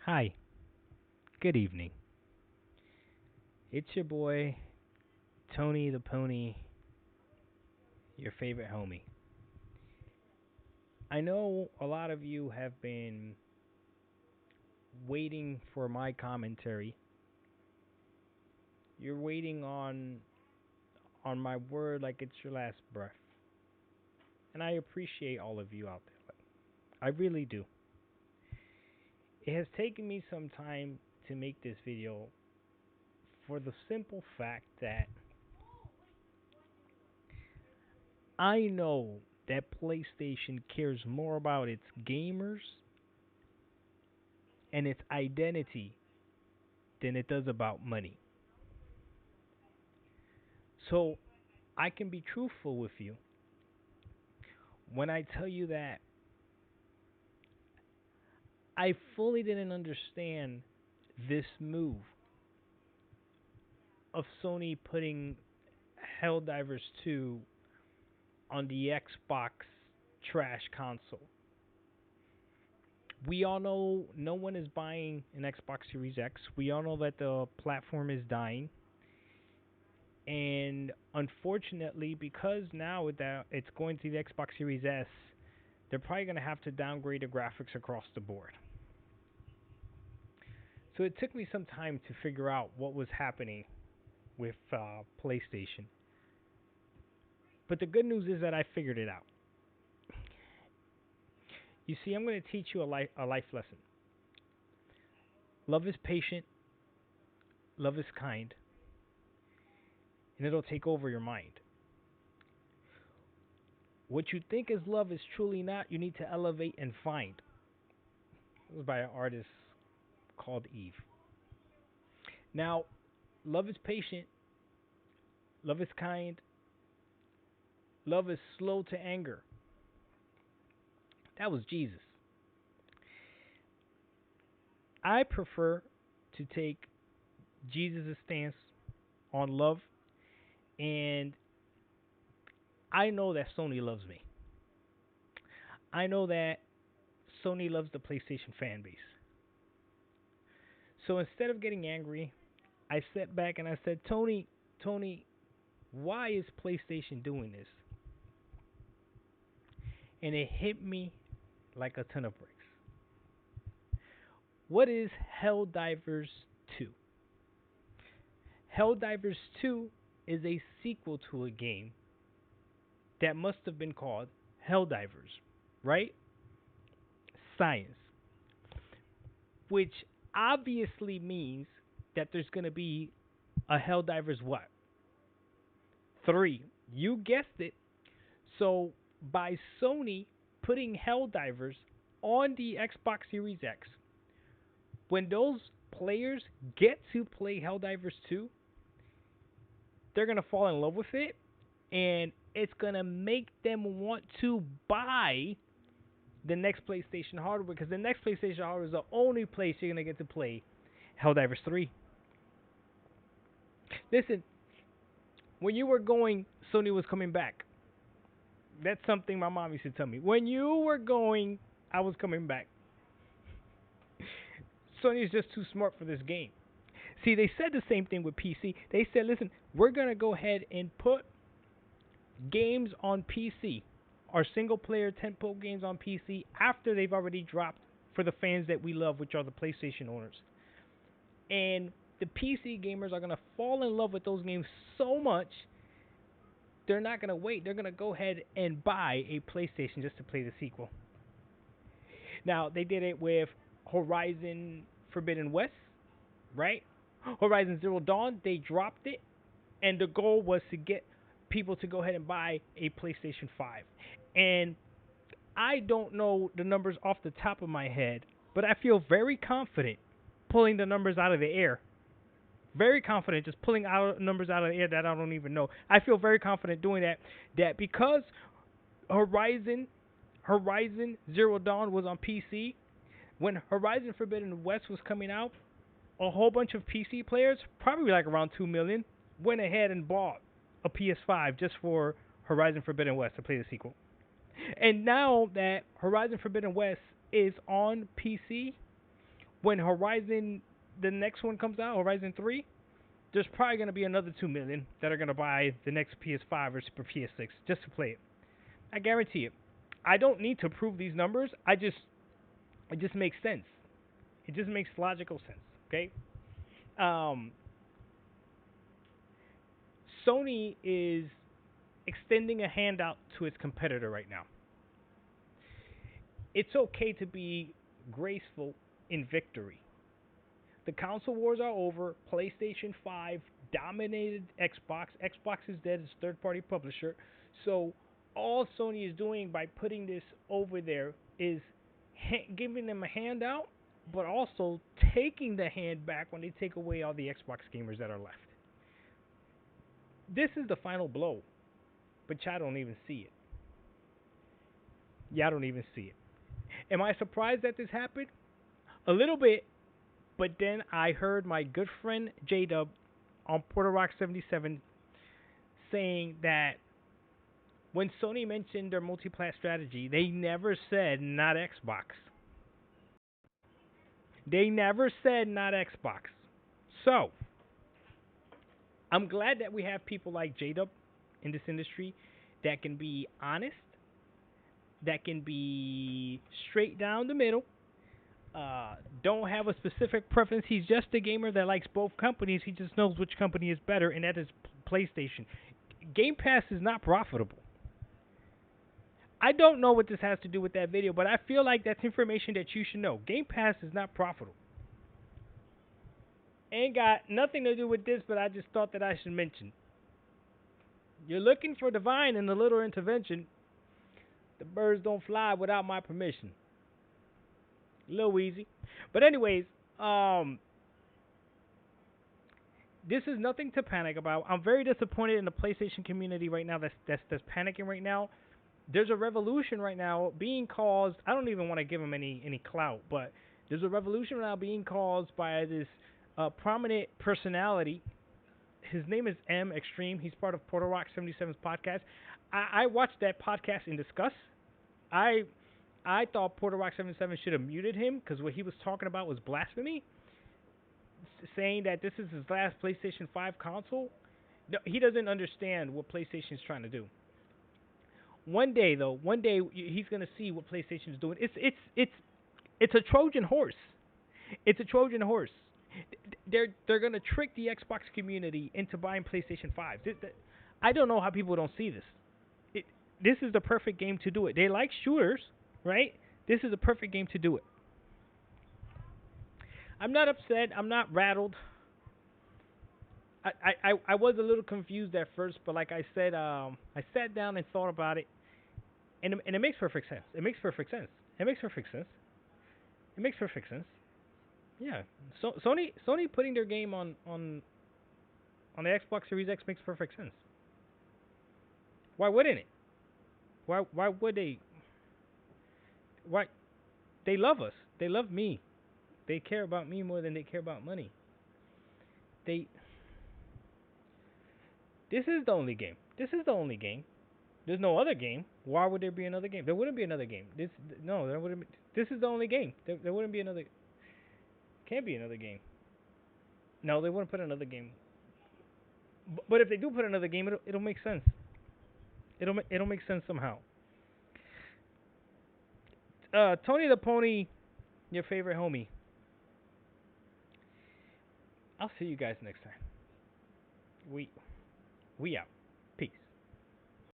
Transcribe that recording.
Hi, good evening. It's your boy, Tony the Pony, your favorite homie. I know a lot of you have been waiting for my commentary. You're waiting on my word like it's your last breath. And I appreciate all of you out there. I really do. It has taken me some time to make this video for the simple fact that I know that PlayStation cares more about its gamers and its identity than it does about money. So I can be truthful with you when I tell you that I fully didn't understand this move of Sony putting HellDivers 2 on the Xbox trash console. We all know no one is buying an Xbox Series X. We all know that the platform is dying. And unfortunately, because now that it's going to the Xbox Series S, they're probably going to have to downgrade the graphics across the board. So it took me some time to figure out what was happening with PlayStation. But the good news is that I figured it out. You see, I'm going to teach you a life lesson. Love is patient, love is kind, and it'll take over your mind. What you think is love is truly not. You need to elevate and find. It was by an artist called Eve. Now, love is patient, love is kind, love is slow to anger. That was Jesus. I prefer to take Jesus' stance on love, and I know that Sony loves me. I know that Sony loves the PlayStation fan base. So instead of getting angry, I sat back and I said, Tony, why is PlayStation doing this? And it hit me like a ton of bricks. What is HellDivers 2? HellDivers 2 is a sequel to a game that must have been called HellDivers, right? Science. Which obviously means that there's going to be a HellDivers what? 3. You guessed it. So by Sony putting HellDivers on the Xbox Series X, when those players get to play HellDivers 2, they're going to fall in love with it, and it's going to make them want to buy the next PlayStation hardware, because the next PlayStation hardware is the only place you're going to get to play HellDivers 3. Listen, when you were going, Sony was coming back. That's something my mom used to tell me. When you were going, I was coming back. Sony is just too smart for this game. See, they said the same thing with PC. They said, listen, we're going to go ahead and put games on PC, our single-player tentpole games on PC, after they've already dropped for the fans that we love, which are the PlayStation owners. And the PC gamers are going to fall in love with those games so much, they're not going to wait. They're going to go ahead and buy a PlayStation just to play the sequel. Now, they did it with Horizon Forbidden West, right? Horizon Zero Dawn, they dropped it, and the goal was to get people to go ahead and buy a PlayStation 5. And I don't know the numbers off the top of my head, but I feel very confident pulling the numbers out of the air. Very confident just pulling out numbers out of the air that I don't even know. I feel very confident doing that. That because Horizon Zero Dawn was on PC, when Horizon Forbidden West was coming out, a whole bunch of PC players, probably like around 2 million, went ahead and bought a PS5 just for Horizon Forbidden West to play the sequel. And now that Horizon Forbidden West is on PC, when Horizon, the next one comes out, Horizon 3, there's probably going to be another 2 million that are going to buy the next PS5 or Super PS6 just to play it. I guarantee it. I don't need to prove these numbers. It just makes sense. It just makes logical sense. Okay. Um, Sony is extending a hand out to its competitor right now. It's okay to be graceful in victory. The console wars are over. PlayStation 5 dominated Xbox. Xbox is dead as a third-party publisher. So all Sony is doing by putting this over there is giving them a handout, but also taking the hand back when they take away all the Xbox gamers that are left. This is the final blow, but y'all don't even see it. Y'all don't even see it. Am I surprised that this happened? A little bit, but then I heard my good friend J-Dub on Porter Rock 77 saying that when Sony mentioned their multi-plat strategy, they never said not Xbox. They never said not Xbox. So, I'm glad that we have people like J-Dub in this industry that can be honest, that can be straight down the middle, don't have a specific preference. He's just a gamer that likes both companies. He just knows which company is better, and that is PlayStation. Game Pass is not profitable. I don't know what this has to do with that video, but I feel like that's information that you should know. Game Pass is not profitable. Ain't got nothing to do with this, but I just thought that I should mention. You're looking for divine in the little intervention. The birds don't fly without my permission. A little easy. But anyways, this is nothing to panic about. I'm very disappointed in the PlayStation community right now that's panicking right now. There's a revolution right now being caused. I don't even want to give him any clout, but there's a revolution now being caused by this prominent personality. His name is M Extreme. He's part of Porter Rock 77's podcast. I watched that podcast in disgust. I thought Porter Rock 77 should have muted him because what he was talking about was blasphemy, saying that this is his last PlayStation 5 console. No, he doesn't understand what PlayStation is trying to do. One day he's gonna see what PlayStation is doing. It's a Trojan horse. It's a Trojan horse. They're gonna trick the Xbox community into buying PlayStation 5s. I don't know how people don't see this. This is the perfect game to do it. They like shooters, right? This is the perfect game to do it. I'm not upset. I'm not rattled. I was a little confused at first, but like I said, I sat down and thought about it, and it makes perfect sense. It makes perfect sense. It makes perfect sense. It makes perfect sense. Yeah. So Sony putting their game on the Xbox Series X makes perfect sense. Why wouldn't it? Why would they? Why? They love us. They love me. They care about me more than they care about money. This is the only game. This is the only game. There's no other game. Why would there be another game? There wouldn't be another game. There wouldn't be. This is the only game. There wouldn't be another. Can't be another game. No, they wouldn't put another game. But if they do put another game, it'll make sense. It'll make sense somehow. Tony the Pony, your favorite homie. I'll see you guys next time. We out.